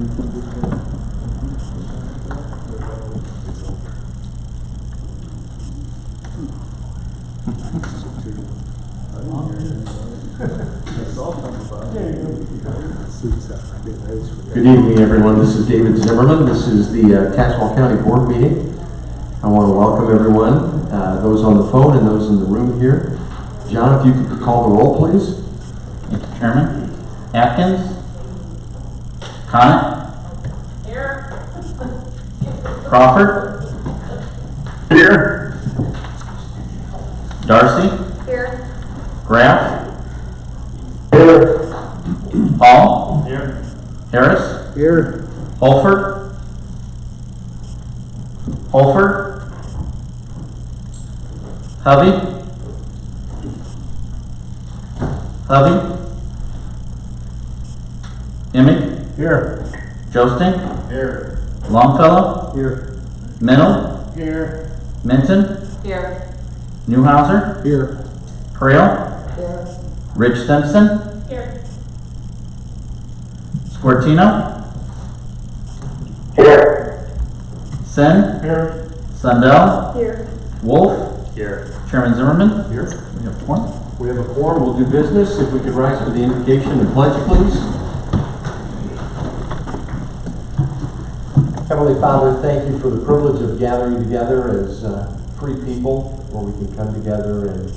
Good evening, everyone. This is David Zimmerman. This is the Tazewell County Board meeting. I want to welcome everyone, those on the phone and those in the room here. John, if you could call the roll, please. Mr. Chairman. Atkins. Conant. Here. Crawford. Here. Darcy. Here. Graff. Here. Paul. Here. Harris. Here. Holford. Holford. Hovey. Hovey. Emick. Here. Josting. Here. Longfellow. Here. Mennel. Here. Minton. Here. Newhouser. Here. Creel. Here. Rich Simpson. Here. Squartino. Here. Sen. Here. Sundell. Here. Wolf. Here. Chairman Zimmerman. Here. We have one. We have a quorum. We'll do business. If we could rise for the invocation and pledge, please. Heavenly Father, thank you for the privilege of gathering together as free people where we can come together and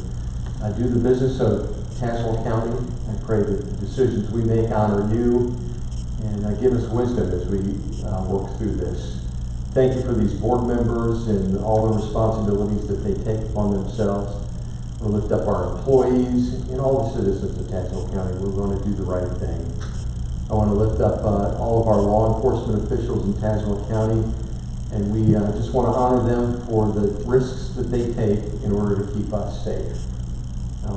do the business of Tazewell County. I pray that the decisions we make honor you and give us wisdom as we work through this. Thank you for these board members and all the responsibilities that they take upon themselves. We'll lift up our employees and all the citizens of Tazewell County. We're going to do the right thing. I want to lift up all of our law enforcement officials in Tazewell County, and we just want to honor them for the risks that they take in order to keep us safe.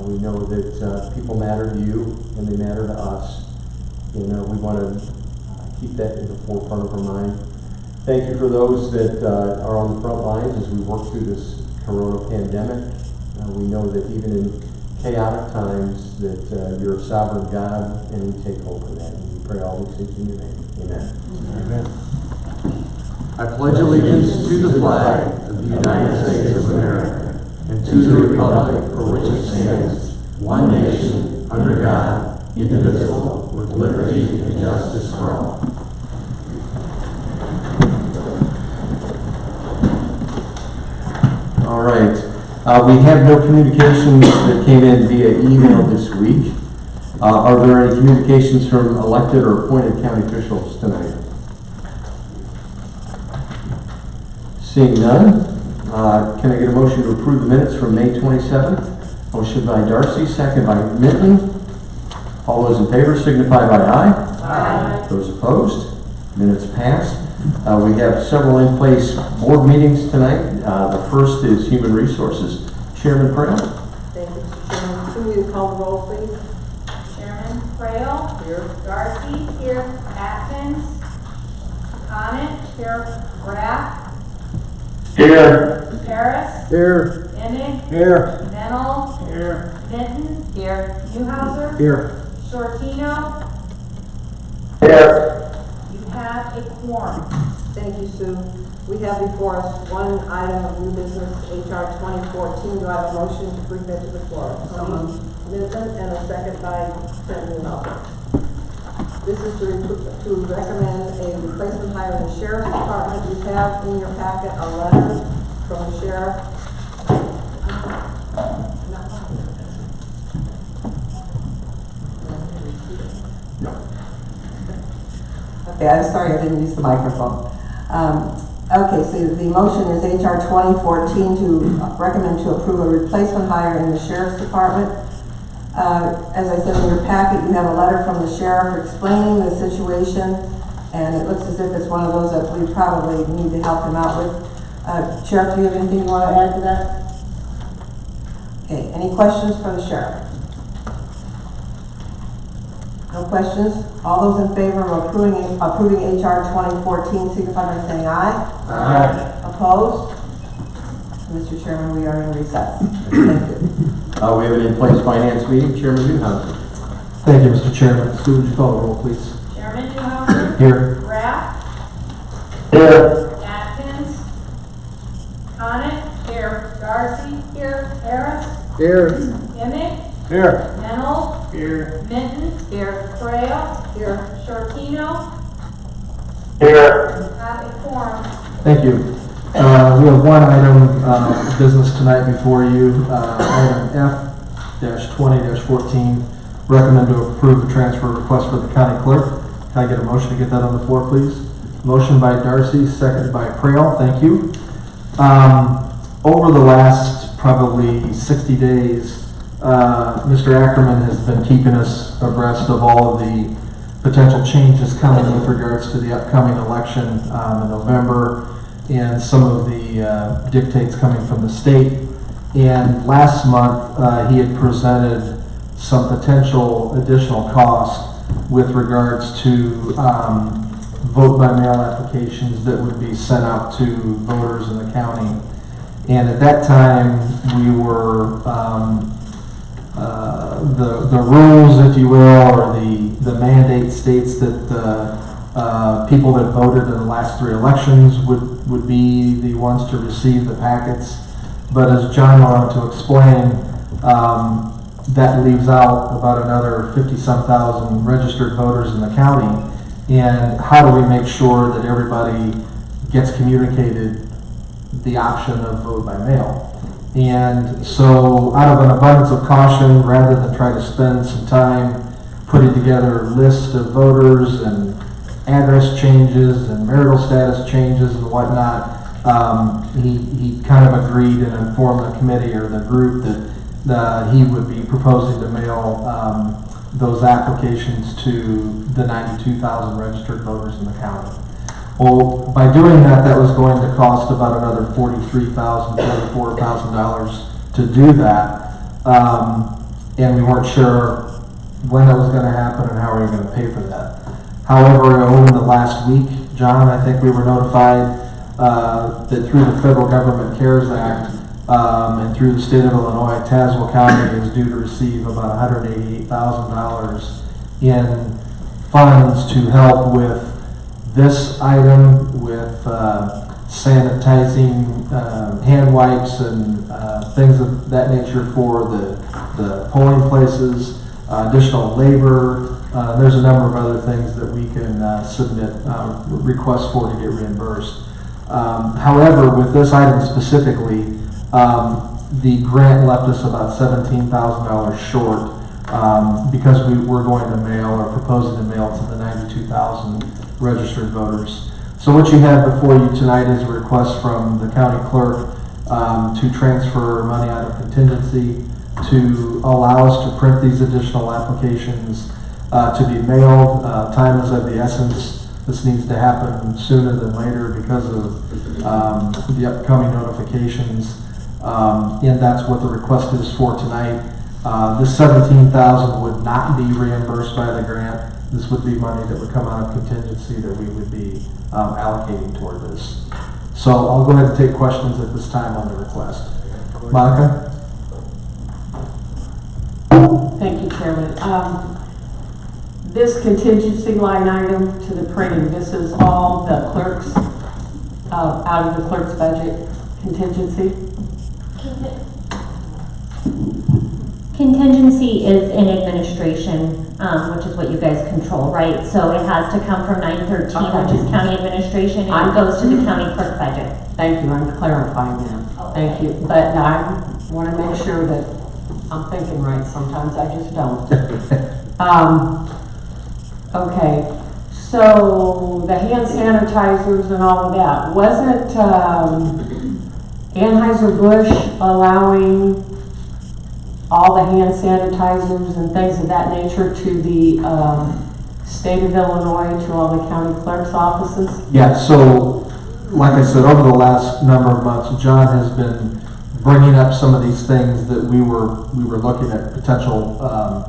We know that people matter to you and they matter to us. We want to keep that in the forefront of our mind. Thank you for those that are on the front lines as we work through this corona pandemic. We know that even in chaotic times that you're a sovereign God, and we take hope in that. And we pray all these things in your name. Amen. Amen. I pledge allegiance to the flag of the United States of America and to the republic for which it stands, one nation, under God, indivisible, with liberty and justice for all. All right. We have no communications that came in via email this week. Are there any communications from elected or appointed county officials tonight? Seeing none, can I get a motion to approve the minutes from May 27th? Motion by Darcy, second by Minton. All those in favor signify by aye. Aye. Those opposed? Minutes passed. We have several in-place board meetings tonight. The first is Human Resources. Chairman Creel. Thank you, Mr. Chairman. Could we call the roll, please? Chairman Creel. Here. Darcy. Here. Atkins. Conant. Here. Graff. Here. Harris. Here. Emick. Here. Mennel. Here. Minton. Here. Newhouser. Here. Shortino. Here. You have a quorum. Thank you, Sue. We have before us one item of new business, HR 2014. Do I have a motion to bring that to the floor? Minton, and a second by Chairman Newhouser. This is to recommend a replacement hire in the Sheriff's Department. You have in your packet a letter from the Sheriff. Okay, I'm sorry I didn't use the microphone. Okay, so the motion is HR 2014 to recommend to approve a replacement hire in the Sheriff's Department. As I said in your packet, you have a letter from the Sheriff explaining the situation, and it looks as if it's one of those that we probably need to help him out with. Sheriff, do you have anything you want to add to that? Okay, any questions for the Sheriff? No questions? All those in favor of approving HR 2014 signify by saying aye. Aye. Opposed? Mr. Chairman, we are in recess. Thank you. We have an in-place finance meeting. Chairman Newhouser. Thank you, Mr. Chairman. Sue, would you call the roll, please? Chairman Newhouser. Here. Graff. Here. Atkins. Connick. Here. Darcy. Here. Harris. Here. Emick. Here. Mennel. Here. Minton. Here. Trail. Here. Shortino. Here. Have a quorum. Thank you. We have one item of business tonight before you. Item F-20-14, recommend to approve the transfer request for the county clerk. Can I get a motion to get that on the floor, please? Motion by Darcy, seconded by Crail. Thank you. Over the last probably 60 days, Mr. Ackerman has been keeping us abreast of all of the potential changes coming with regards to the upcoming election in November and some of the dictates coming from the state. And last month, he had presented some potential additional cost with regards to vote by mail applications that would be sent out to voters in the county. And at that time, we were, the rules, if you will, or the mandate states that people that voted in the last 3 elections would be the ones to receive the packets. But as John wanted to explain, that leaves out about another 50-some thousand registered voters in the county. And how do we make sure that everybody gets communicated the option of vote by mail? And so out of an abundance of caution, rather than try to spend some time putting together a list of voters and address changes and marital status changes and whatnot, he kind of agreed and informed the committee or the group that he would be proposing to mail those applications to the 92,000 registered voters in the county. Well, by doing that, that was going to cost about another $43,000, $44,000 to do that. And we weren't sure when that was going to happen and how we were going to pay for that. However, over the last week, John, I think we were notified that through the Federal Government CARES Act and through the state of Illinois, Tazewell County is due to receive about $188,000 in funds to help with this item, with sanitizing hand wipes and things of that nature for the polling places, additional labor. There's a number of other things that we can submit requests for to get reimbursed. However, with this item specifically, the grant left us about $17,000 short because we were going to mail or proposing to mail to the 92,000 registered voters. So what you have before you tonight is a request from the county clerk to transfer money out of contingency to allow us to print these additional applications to be mailed. Time is of the essence. This needs to happen sooner than later because of the upcoming notifications. And that's what the request is for tonight. This $17,000 would not be reimbursed by the grant. This would be money that would come out of contingency that we would be allocating toward this. So I'll go ahead and take questions at this time on the request. Monica? Thank you, Chairman. This contingency line item to the printing, this is all the clerks, out of the clerk's budget contingency? Contingency is in administration, which is what you guys control, right? So it has to come from 913, Okay. which is county administration, and it goes to the county clerk budget. Thank you, I'm clarifying now. Thank you. But I want to make sure that I'm thinking right. Sometimes I just don't. Okay, so the hand sanitizers and all of that, wasn't Anheuser-Busch allowing all the hand sanitizers and things of that nature to the state of Illinois, to all the county clerk's offices? Yeah, so like I said, over the last number of months, John has been bringing up some of these things that we were looking at potential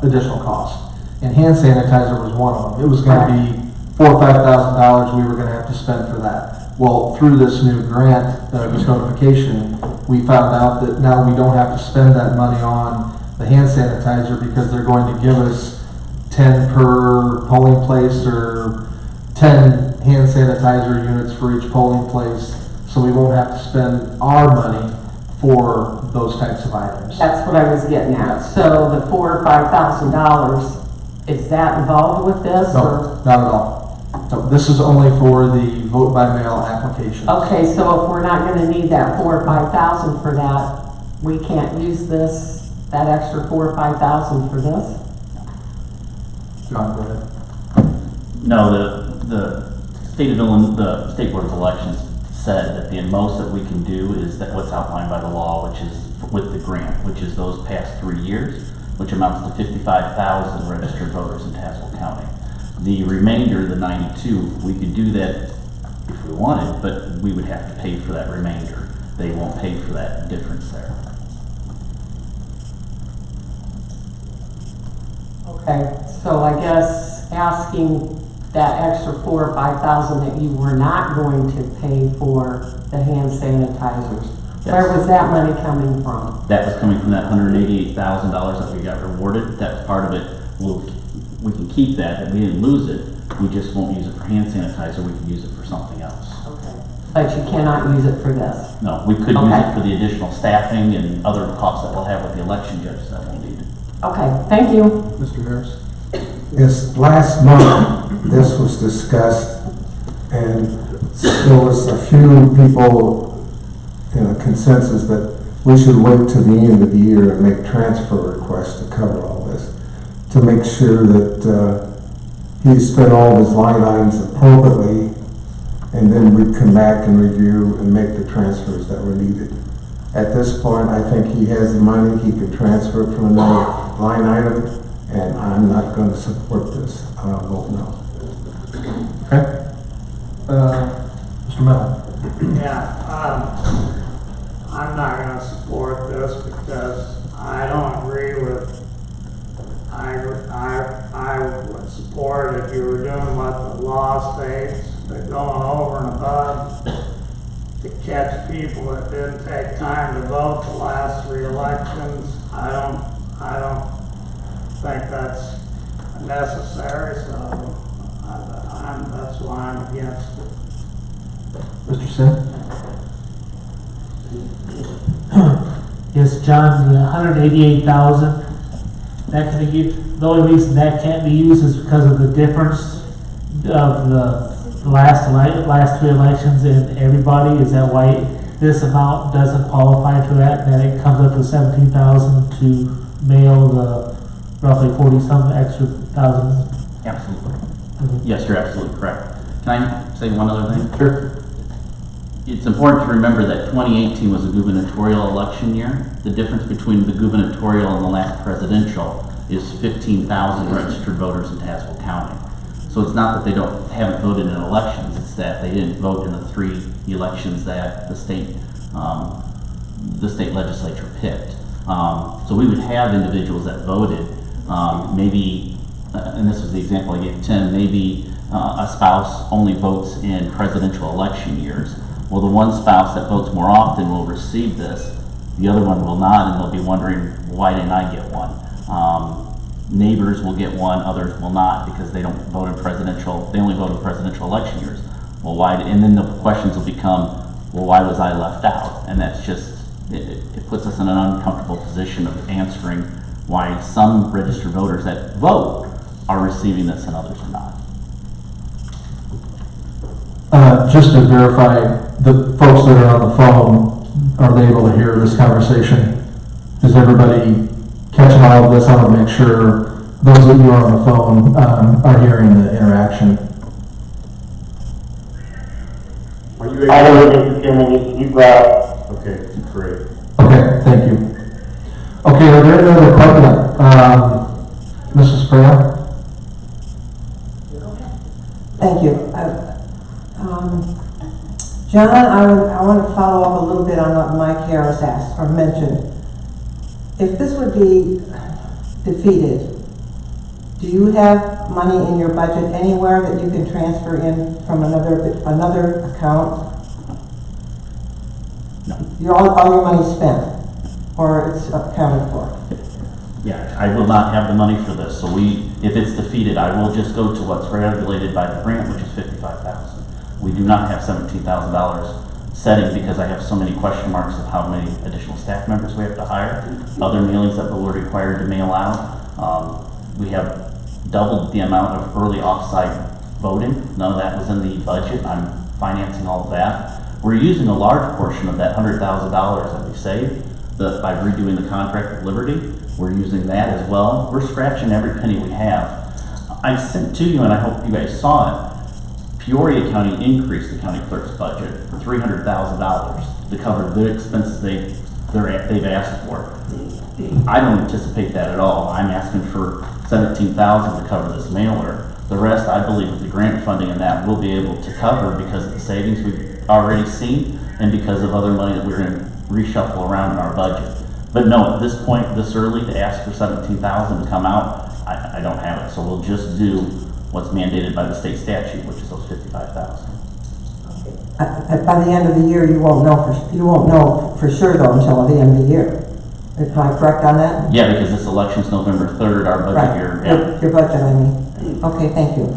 additional costs. And hand sanitizer was one of them. It was going to be $4,000 or $5,000 we were going to have to spend for that. Well, through this new grant, this notification, we found out that now we don't have to spend that money on the hand sanitizer because they're going to give us 10 per polling place or 10 hand sanitizer units for each polling place, so we won't have to spend our money for those types of items. That's what I was getting at. So the $4,000 or $5,000, is that involved with this? No, Or? not at all. No, this is only for the vote by mail applications. Okay, so if we're not gonna need that $4,000 or $5,000 for that, we can't use this, that extra $4,000 or $5,000 for this? John, go ahead. No, the state of Illinois, the State Board of Elections said that the most that we can do is that what's outlined by the law, which is with the grant, which is those past 3 years, which amounts to 55,000 registered voters in Tazewell County. The remainder, the 92, we could do that if we wanted, but we would have to pay for that remainder. They won't pay for that difference there. Okay, so I guess asking that extra $4,000 or $5,000 that you were not going to pay for the hand sanitizers, where was that money coming from? That was coming from that $188,000 that we got rewarded. That's part of it. We can keep that, and we didn't lose it. We just won't use it for hand sanitizer. We can use it for something else. Okay. But you cannot use it for this? No, we could use it for the additional staffing and other costs that we'll have with the election judges that we'll need. Okay, thank you. Mr. Harris? Yes, last month, this was discussed, and there was a few people in a consensus that we should wait till the end of the year and make transfer requests to cover all this, to make sure that he spent all his line items appropriately, and then we'd come back and review and make the transfers that were needed. At this point, I think he has the money, he can transfer it from another line item, and I'm not going to support this. I'll vote no. Okay. Mr. Mellon? Yeah, I'm not gonna support this because I don't agree with, I would support if you were doing what the law states, but going over and above to catch people that didn't take time to vote the last 3 elections. I don't think that's necessary, so that's why I'm against it. Mr. Sin? Yes, John, the 188,000, that can be, the only reason that can't be used is because of the difference of the last 3 elections in everybody. Is that why this amount doesn't qualify for that? And then it comes up to 17,000 to mail the roughly 40-some extra thousands? Absolutely. Yes, you're absolutely correct. Can I say one other thing? Sure. It's important to remember that 2018 was a gubernatorial election year. The difference between the gubernatorial and the last presidential is 15,000 registered voters in Tazewell County. So it's not that they haven't voted in elections, it's that they didn't vote in the 3 elections that the state legislature picked. So we would have individuals that voted, maybe, and this was the example I gave Tim, maybe a spouse only votes in presidential election years. Well, the one spouse that votes more often will receive this, the other one will not, and they'll be wondering, why didn't I get one? Neighbors will get one, others will not, because they don't vote in presidential, they only vote in presidential election years. Well, why, and then the questions will become, well, why was I left out? And that's just, it puts us in an uncomfortable position of answering why some registered voters that vote are receiving this and others are not. Just to verify, the folks that are on the phone, are they able to hear this conversation? Is everybody catching all of this? I want to make sure those of you who are on the phone are hearing the interaction. Are you able? I don't think it's you got. Okay, great. Okay, thank you. Okay, are there any other public? Mrs. Pearl? Thank you. John, I want to follow up a little bit on what Mike Harris asked or mentioned. If this would be defeated, do you have money in your budget anywhere that you can transfer in from another account? No. All your money spent, or it's accounted for? Yeah, I will not have the money for this. So if it's defeated, I will just go to what's regulated by the grant, which is 55,000. We do not have $17,000 setting because I have so many question marks of how many additional staff members we have to hire, other mailings that we're required to mail out. We have doubled the amount of early offsite voting. None of that was in the budget. I'm financing all of that. We're using a large portion of that $100,000 that we saved by redoing the contract with Liberty. We're using that as well. We're scratching every penny we have. I sent to you, and I hope you guys saw it, Peoria County increased the county clerk's budget for $300,000 to cover the expenses they've asked for. I don't anticipate that at all. I'm asking for $17,000 to cover this mailer. The rest, I believe, with the grant funding and that, we'll be able to cover because of the savings we've already seen and because of other money that we're going to reshuffle around in our budget. But no, at this point, this early, to ask for $17,000 to come out, I don't have it. So we'll just do what's mandated by the state statute, which is those $55,000. By the end of the year, you won't know for sure though until the end of the year. Am I correct on that? Yeah, because this election's November 3rd, our budget Right. year. Yeah. Your budget, I mean. Okay, thank you.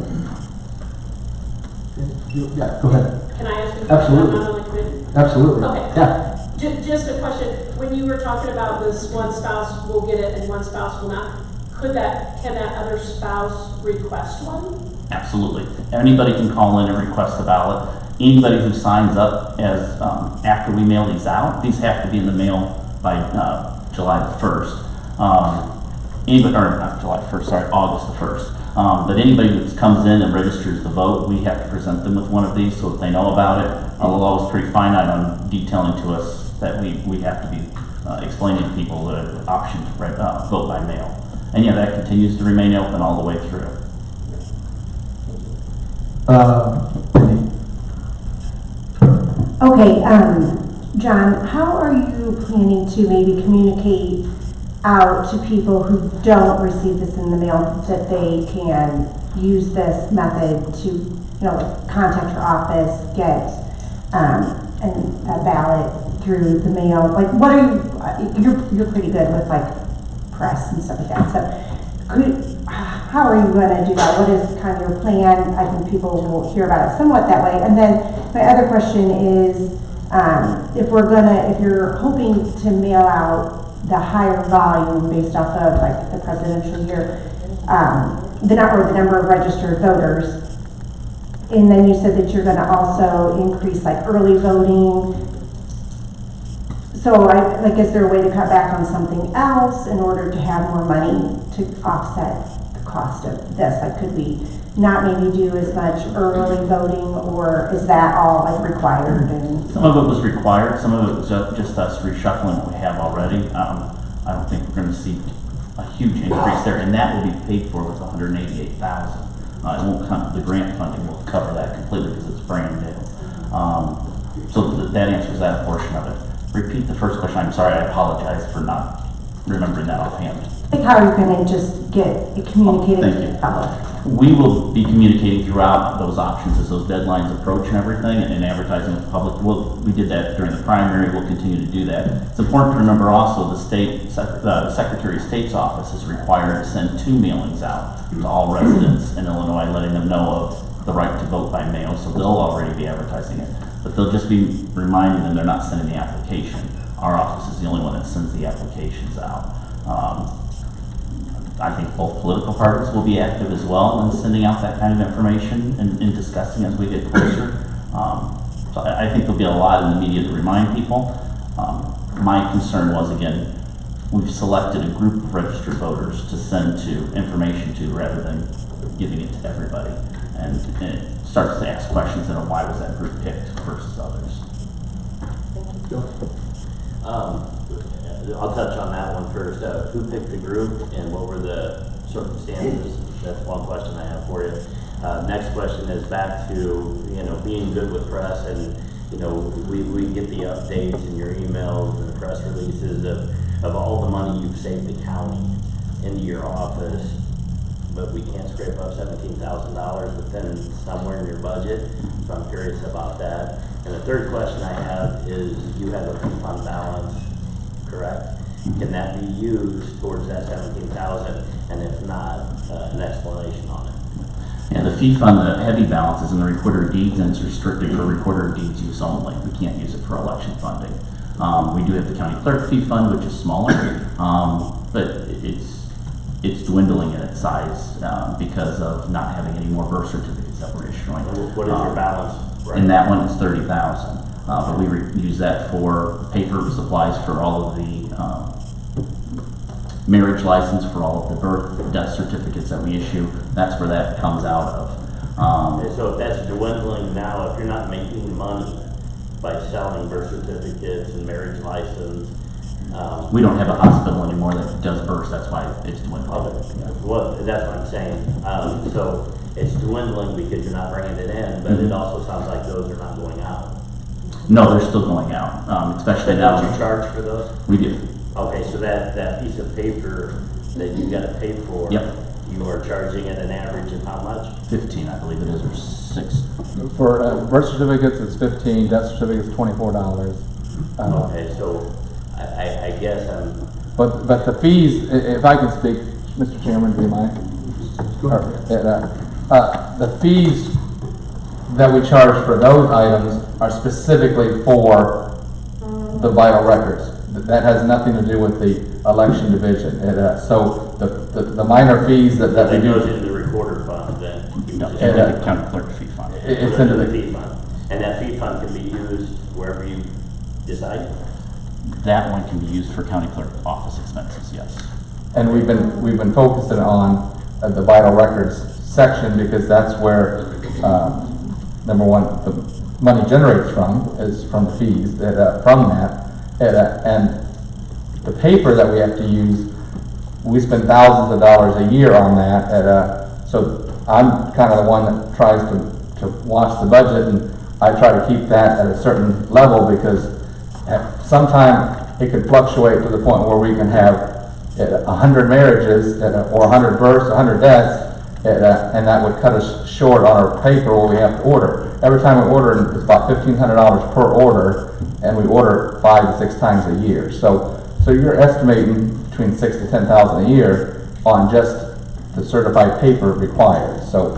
Yeah, go ahead. Can I ask a question? Absolutely. I'm not on the committee. Absolutely. Okay. Yeah. Just a question, when you were talking about this one spouse will get it and one spouse will not, can that other spouse request one? Absolutely. Anybody can call in and request a ballot. Anybody who signs up as after we mail these out, these have to be in the mail by July the 1st. August the 1st. But anybody who comes in and registers the vote, we have to present them with one of these so that they know about it. The law is pretty finite on detailing to us that we have to be explaining to people the option to vote by mail. And yeah, that continues to remain open all the way through. Okay, John, how are you planning to maybe communicate out to people who don't receive this in the mail that they can use this method to, like contact your office, get a ballot through the mail? Like, what are you're pretty good with like press and stuff like that. So, how are you going to do that? What is kind of your plan? I think people will hear about it somewhat that way. And then my other question is, if you're hoping to mail out the higher volume based off of like the presidential year, the number of registered voters, and then you said that you're going to also increase like early voting. So is there a way to cut back on something else in order to have more money to offset the cost of this? Like, could we not maybe do as much early voting, or is that all like required? And some of it was required, some of it was just us reshuffling what we have already. I don't think we're going to see a huge increase there, and that will be paid for with $188,000. It won't come. The grant funding will cover that completely because it's brand new. So that answers that portion of it. Repeat the first question. I'm sorry. I apologize for not remembering that offhand. like, how are you going to just get it communicated Thank to you. the public? We will be communicating throughout those options as those deadlines approach and everything, and advertising with the public. We did that during the primary. We'll continue to do that. It's important to remember also the Secretary of State's office is required to send 2 mailings out to all residents in Illinois, letting them know of the right to vote by mail. So they'll already be advertising it, but they'll just be reminding them they're not sending the application. Our office is the only one that sends the applications out. I think both political parties will be active as well in sending out that kind of information and discussing as we get closer. So I think there'll be a lot in the media to remind people. My concern was, again, we've selected a group of registered voters to send information to rather than giving it to everybody. And it starts to ask questions, why was that group picked versus others? I'll touch on that one first. Who picked the group and what were the circumstances? That's one question I have for you. Next question is back to, being good with press, and, we get the updates in your emails and the press releases of all the money you've saved the county into your office, but we can't scrape up $17,000 within somewhere in your budget. So I'm curious about that. And the third question I have is, you have a fund balance, correct? Can that be used towards that $17,000? And if not, an explanation on it. And the fee fund, the heavy balance is in the recorder of deeds, and it's restricted for recorder of deeds use only. We can't use it for election funding. We do have the county clerk fee fund, which is smaller, but it's dwindling in its size because of not having any more birth certificates that we're issuing. What is your balance? Right. And that one is 30,000, but we use that for paper supplies for all of the marriage license, for all of the birth, death certificates that we issue. That's where that comes out of. Okay, so if that's dwindling now, if you're not making money by selling birth certificates and marriage license, we don't have a hospital anymore that does births. That's why it's dwindling. okay. Well, that's what I'm saying. So it's dwindling because you're not bringing it in, but it also sounds like those are not going out. No, they're still going out, especially now. Don't you charge for those? We do. Okay, so that piece of paper that you gotta pay for. Yep. You are charging at an average of how much? 15, I believe it is, or 6. For birth certificates, it's 15, death certificates, $24. Okay, so I guess I'm. But the fees, if I can speak, Mr. Chairman, do you mind? The fees that we charge for those items are specifically for the vital records. That has nothing to do with the election division. So the minor fees that we do. It goes into the recorder fund then? No, it's into the county clerk fee fund. It's into the fee fund. And that fee fund can be used wherever you decide? That one can be used for county clerk office expenses, yes. And we've been focusing on the vital records section because that's where number one, the money generates from is from the fees from that. And the paper that we have to use, we spend thousands of dollars a year on that. So I'm kind of the one that tries to watch the budget, and I try to keep that at a certain level because sometimes it could fluctuate to the point where we can have 100 marriages or 100 births, 100 deaths, and that would cut us short on our paper where we have to order. Every time we order, it's about $1,500 per order, and we order 5 to 6 times a year. So you're estimating between $6,000 to $10,000 a year on just the certified paper required. So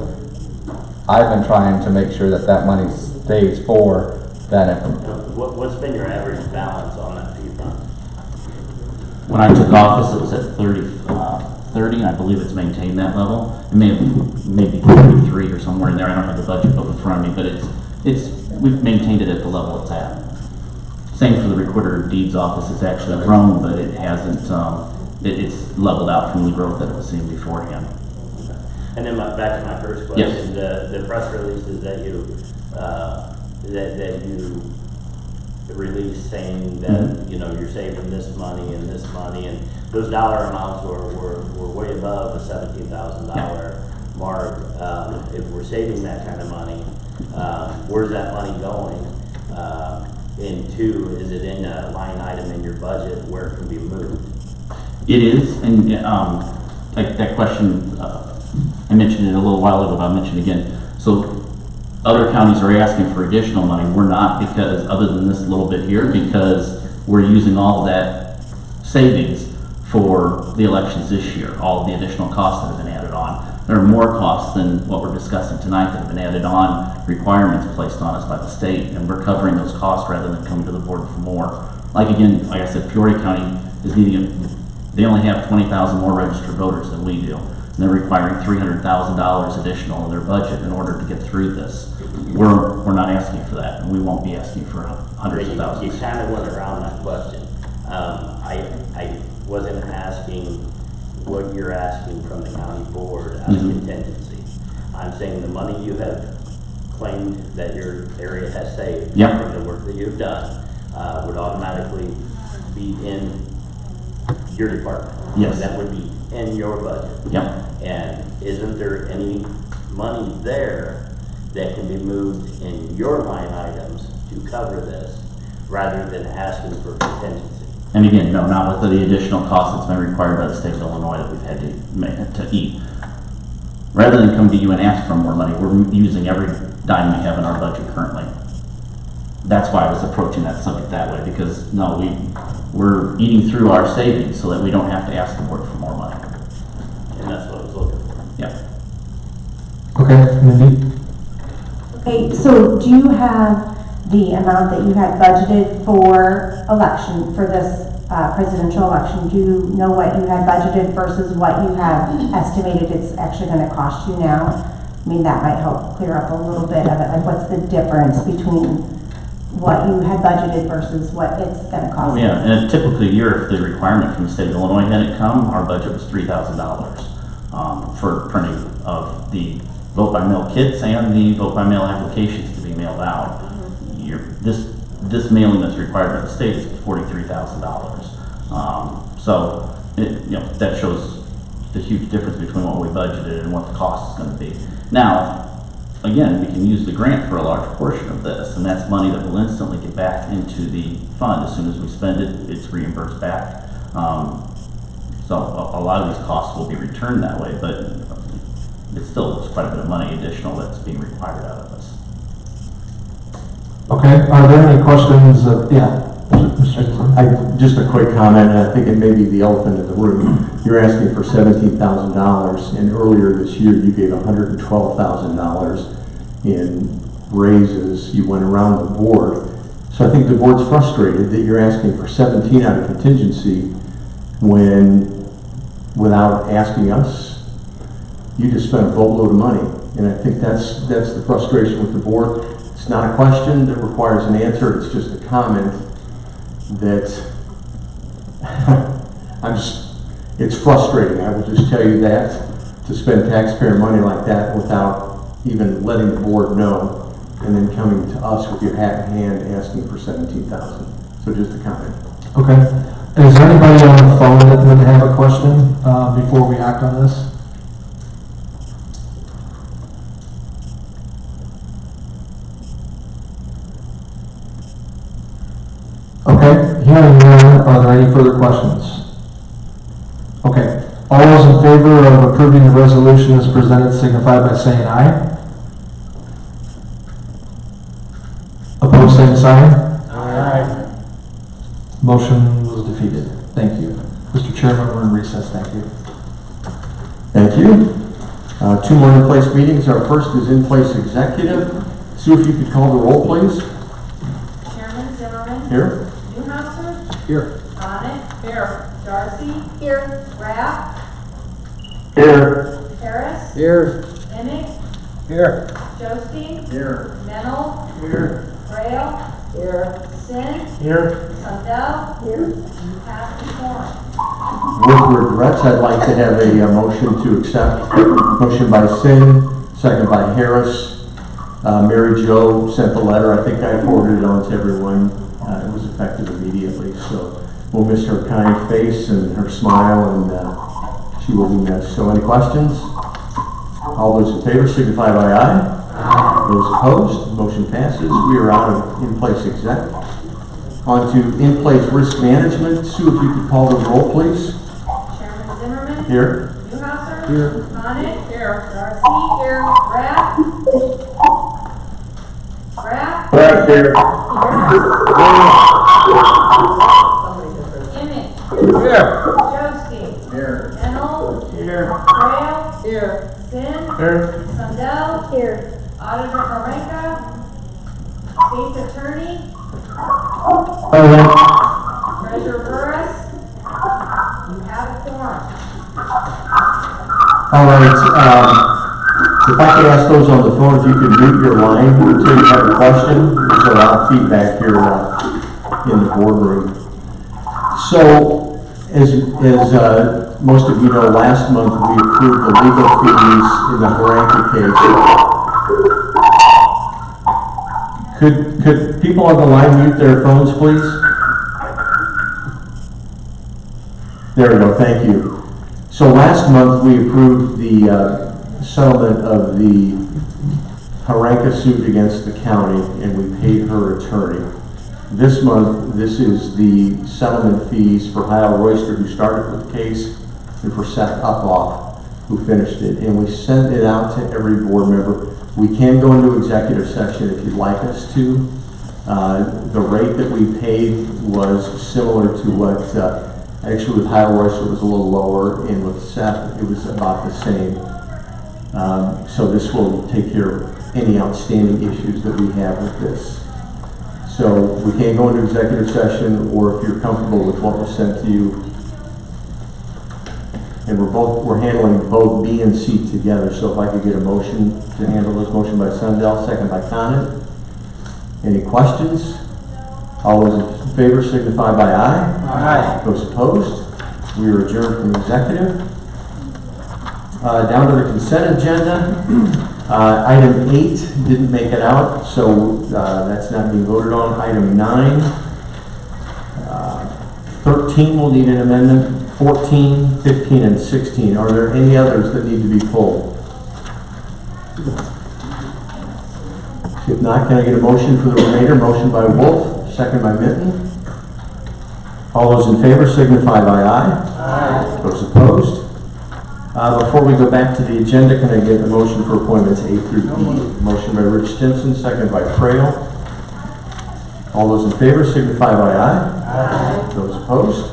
I've been trying to make sure that money stays for that information. What's been your average balance on that fee fund? When I took office, it was at 30, and I believe it's maintained that level. It may have maybe 33 or somewhere in there. I don't have the budget book in front of me, but we've maintained it at the level it's at. Same for the recorder of deeds office. It's actually grown, but it hasn't. It's leveled out from the growth that it was seeing beforehand. And then back to my first question, yes. The press releases that you released saying that you're saving this money and those dollar amounts were way above the $17,000 mark. If we're saving that kind of money, where's that money going into? Is it in a line item in your budget where it can be moved? It is, and that question, I mentioned it a little while ago, but I'll mention it again. So other counties are asking for additional money. We're not, because other than this little bit here, because we're using all of that savings for the elections this year, all of the additional costs that have been added on. There are more costs than what we're discussing tonight that have been added on, requirements placed on us by the state, and we're covering those costs rather than coming to the board for more. Like I said, Peoria County is needing, they only have 20,000 more registered voters than we do. And they're requiring $300,000 additional in their budget in order to get through this. We're not asking for that, and we won't be asking for hundreds of thousands. You kind of went around that question. I wasn't asking what you're asking from the county board as contingency. I'm saying the money you have claimed that your area has saved from the work that you've done would automatically be in your department. Yes. That would be in your budget. Yep. And isn't there any money there that can be moved in your line items to cover this rather than asking for contingency? And again, no, not with the additional cost that's been required by the state of Illinois that we've had to eat. Rather than come to you and ask for more money, we're using every dime we have in our budget currently. That's why I was approaching that subject that way, because no, we're eating through our savings so that we don't have to ask the board for more money. And that's what I was looking for. Yeah. Okay, Mindy? Okay, so do you have the amount that you had budgeted for election, for this presidential election? Do you know what you had budgeted versus what you have estimated it's actually going to cost you now? I mean, that might help clear up a little bit of it. Like, what's the difference between what you had budgeted versus what it's going to cost? Oh, yeah, and a typical year, if the requirement from the state of Illinois hadn't come, our budget was $3,000 for printing of the vote by mail kits and the vote by mail applications to be mailed out. This mailing that's required by the state is $43,000. So that shows the huge difference between what we budgeted and what the cost is going to be. Now, again, we can use the grant for a large portion of this, and that's money that will instantly get back into the fund. As soon as we spend it, it's reimbursed back. So a lot of these costs will be returned that way, but it's still quite a bit of money additional that's being required out of us. Okay, are there any questions? Mr. Just a quick comment, and I think it may be the elephant in the room. You're asking for $17,000, and earlier this year you gave $112,000 in raises. You went around the board. So I think the board's frustrated that you're asking for 17 out of contingency when, without asking us, you just spent a boatload of money. And I think that's the frustration with the board. It's not a question that requires an answer, it's just a comment that it's frustrating. I will just tell you that, to spend taxpayer money like that without even letting the board know, and then coming to us with your hat in hand asking for $17,000. So just a comment. Okay. Is there anybody on the phone that would have a question before we act on this? Okay, hearing none, are there any further questions? Okay, all those in favor of approving the resolution as presented signify by saying aye. Opposed, same sign. Aye. Motion was defeated. Thank you. Mr. Chairman, we're in recess. Thank you. Thank you. Two more in-place meetings. Our first is in-place executive. Sue, if you could call the roll, please. Chairman Zimmerman. Here. Here. Bonnet. Here. Darcy. Here. Rapp. Here. Harris. Here. Emick. Here. Joesty. Here. Mennel. Here. Rail. Here. Sin. Here. Sundell. Here. Pass the form. With regrets, I'd like to have a motion to accept. Motion by Sin, second by Harris. Mary Jo sent the letter. I think I forwarded it on to everyone. It was effective immediately, so we'll miss her kind face and her smile, and she will be missed. So any questions? All those in favor signify by aye. Those opposed, motion passes. We are out of in-place exec. On to in-place risk management. Sue, if you could call the roll, please. Chairman Zimmerman. Here. Newhouser. Here. Bonnet. Here. Darcy. Here. Rapp. Rapp. Right here. Emmett. Here. Joesty. Here. Mennel. Here. Rail. Here. Sin. Here. Sundell. Here. Auditor Marenka. State's Attorney. Treasurer Burris. You have a quorum. All right. If I could ask those on the phone if you could mute your line until you have a question. There's a lot of feedback here in the boardroom. So, as most of you know, last month we approved the legal fees in the Haranka case. Could people on the line mute their phones, please? There we go, thank you. So last month we approved the settlement of the Haranka suit against the county, and we paid her attorney. This month, this is the settlement fees for Heil Royster, who started with the case, and for Seth Uphoff, who finished it. And we sent it out to every board member. We can go into executive session if you'd like us to. The rate that we paid was similar to what, actually with Heil Royster it was a little lower, and with Seth it was about the same. So this will take care of any outstanding issues that we have with this. So we can't go into executive session, or if you're comfortable with what was sent to you. And we're handling both B and C together, so if I could get a motion to handle this, motion by Sundell, second by Condon. Any questions? All those in favor signify by aye. Aye. Those opposed? We are adjourned from executive. Down to the consent agenda. Item 8 didn't make it out, so that's not being voted on. Item 9. 13 will need an amendment. 14, 15, and 16. Are there any others that need to be pulled? If not, can I get a motion for the remainder? Motion by Wolf, second by Minton. All those in favor signify by aye. Aye. Those opposed? Before we go back to the agenda, can I get a motion for appointments A through E? Motion by Rich Stimson, second by Frail. All those in favor signify by aye. Aye. Those opposed?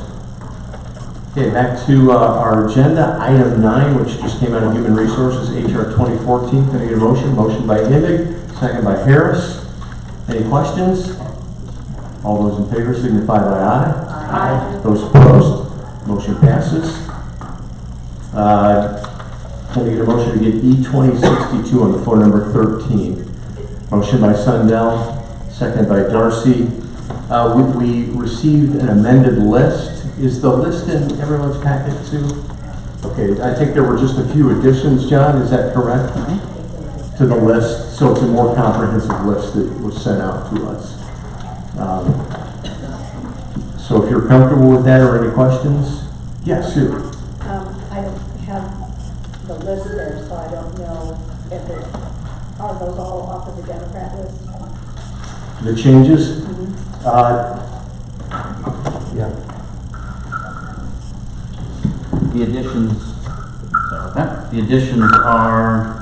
Okay, back to our agenda, item 9, which just came out of Human Resources, HR 2014. Can I get a motion? Motion by Imig, second by Harris. Any questions? All those in favor signify by aye. Aye. Those opposed? Motion passes. Can I get a motion to get E2062 on the floor, number 13? Motion by Sundell, second by Darcy. We received an amended list. Is the list in everyone's packet too? Okay, I think there were just a few additions, John, is that correct? To the list, so it's a more comprehensive list that was sent out to us. So if you're comfortable with that, or any questions? Yes, Sue. I don't have the list there, so I don't know if are those all off of the Democrat list? The changes? Yeah. The additions, the additions are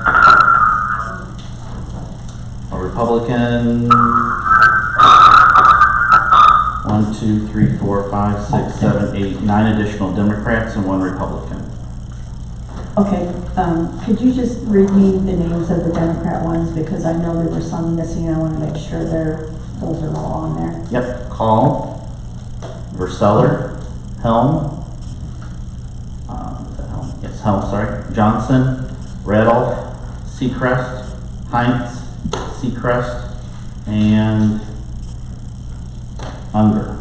a Republican, 1, 2, 3, 4, 5, 6, 7, 8, 9 additional Democrats and 1 Republican. Okay, could you just read me the names of the Democrat ones, because I know there were some missing. I want to make sure those are all on there. Yep, Call, Verseller, Helm, Helm, sorry, Johnson, Radolph, Seacrest, Heinz, Seacrest, and Unger.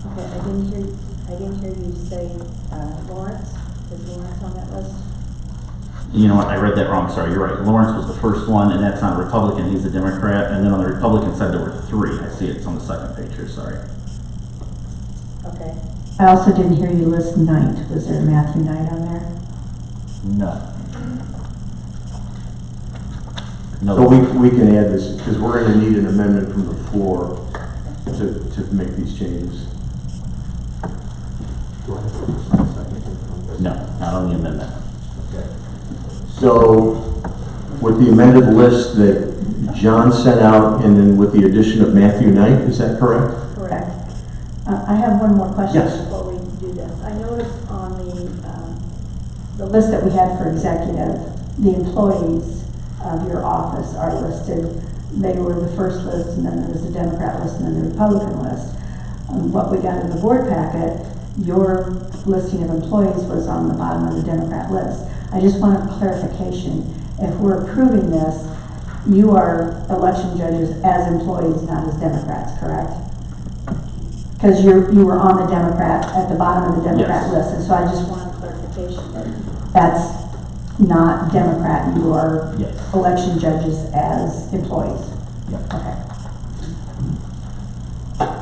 Okay, I didn't hear you say Lawrence. Is Lawrence on that list? You know what, I read that wrong, sorry, you're right. Lawrence was the first one, and that's not a Republican, he's a Democrat, and then on the Republican side there were 3. I see it's on the second page here, sorry. Okay. I also didn't hear you list Knight. Was there Matthew Knight on there? No. No. So we can add this, because we're going to need an amendment from the floor to make these changes. No, not on the amendment. So with the amended list that John sent out, and then with the addition of Matthew Knight, is that correct? Correct. I have one more question Yes. before we do this. I noticed on the list that we had for executive, the employees of your office are listed. They were the first list, and then there was the Democrat list, and then the Republican list. What we got in the board packet, your listing of employees was on the bottom of the Democrat list. I just wanted clarification. If we're approving this, you are election judges as employees, not as Democrats, correct? Because you were on the Democrat, at the bottom of the Democrat Yes. list, and so I just wanted clarification that that's not Democrat, you are Yes. election judges as employees. Yep. Okay.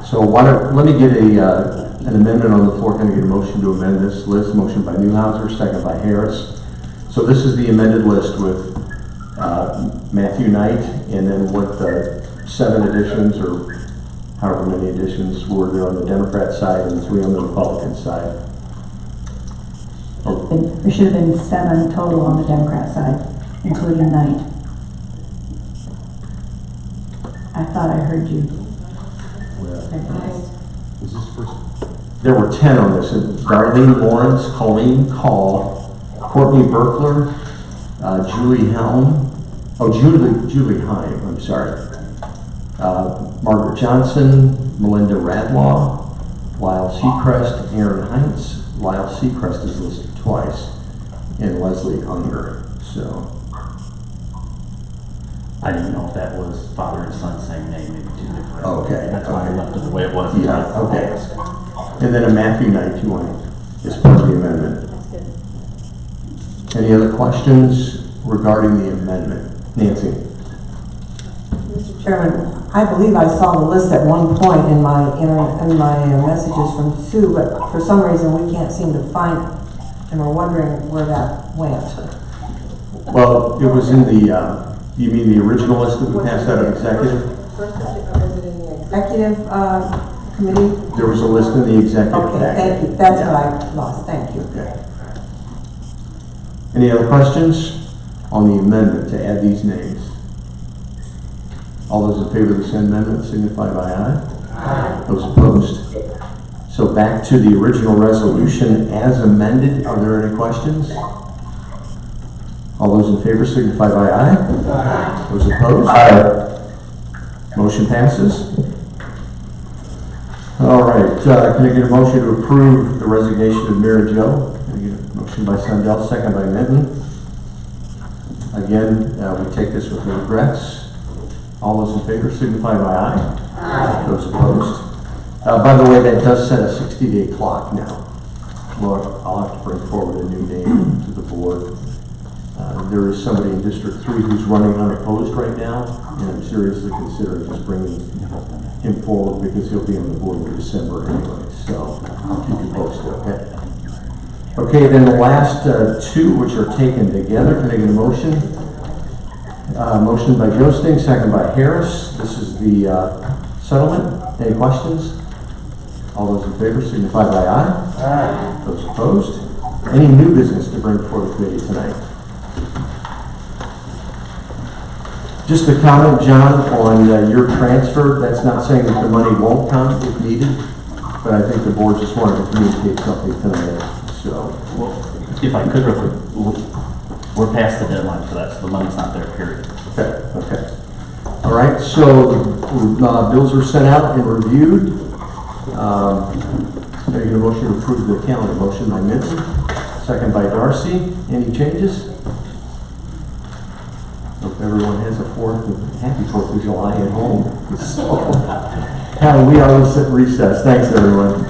So let me get an amendment on the floor. Can I get a motion to amend this list? Motion by Newhouser, second by Harris. So this is the amended list with Matthew Knight, and then what the 7 additions, or however many additions were there on the Democrat side and 3 on the Republican side. Oh, There should have been 7 total on the Democrat side, including Knight. I thought I heard you. is this first? There were 10 on this. Darlene Lawrence, Colleen Call, Courtney Berkler, Julie Helm, Julie Heim, I'm sorry. Margaret Johnson, Melinda Radlaw, Lyle Seacrest, Aaron Heinz. Lyle Seacrest is listed twice, and Leslie Unger. So I didn't know if that was father and son, same name, maybe two different. Okay. That's why I left it the way it was. yeah, okay. And then a Matthew Knight, you want as part of the amendment. Any other questions regarding the amendment? Nancy? Mr. Chairman, I believe I saw the list at one point in my messages from Sue, but for some reason we can't seem to find it, and we're wondering where that went. Well, it was in the, you mean the original list that we passed out of executive? First, was it in the Executive committee? There was a list in the executive Okay, packet. thank you. That's what I lost. Thank you. Okay. Any other questions on the amendment to add these names? All those in favor of this amendment signify by aye. Aye. Those opposed? So back to the original resolution as amended. Are there any questions? All those in favor signify by aye. Aye. Those opposed? Aye. Motion passes. All right, can I get a motion to approve the resignation of Mary Jo? Can I get a motion by Sundell, second by Minton? Again, we take this with regrets. All those in favor signify by aye. Aye. Those opposed? By the way, that does set a 60-day clock now. Well, I'll have to bring forward a new name to the board. There is somebody in District 3 who's running unopposed right now, and I'm seriously considering just bringing him forward because he'll be on the board in December anyway. So I'll keep you posted, okay? Okay, then the last two, which are taken together, can I get a motion? Motion by Joesting, second by Harris. This is the settlement. Any questions? All those in favor signify by aye. Aye. Those opposed? Any new business to bring before the committee tonight? Just a comment, John, on your transfer. That's not saying that the money won't come if needed, but I think the board just wanted to communicate something tonight. So, Well, if I could, real quick, we're past the deadline for that, so the money's not there, period. okay. All right, so bills are sent out and reviewed. Can I get a motion to approve the calendar? Motion by Minton, second by Darcy. Any changes? Hope everyone has a happy 4th of July at home. So, we always sit recess. Thanks, everyone.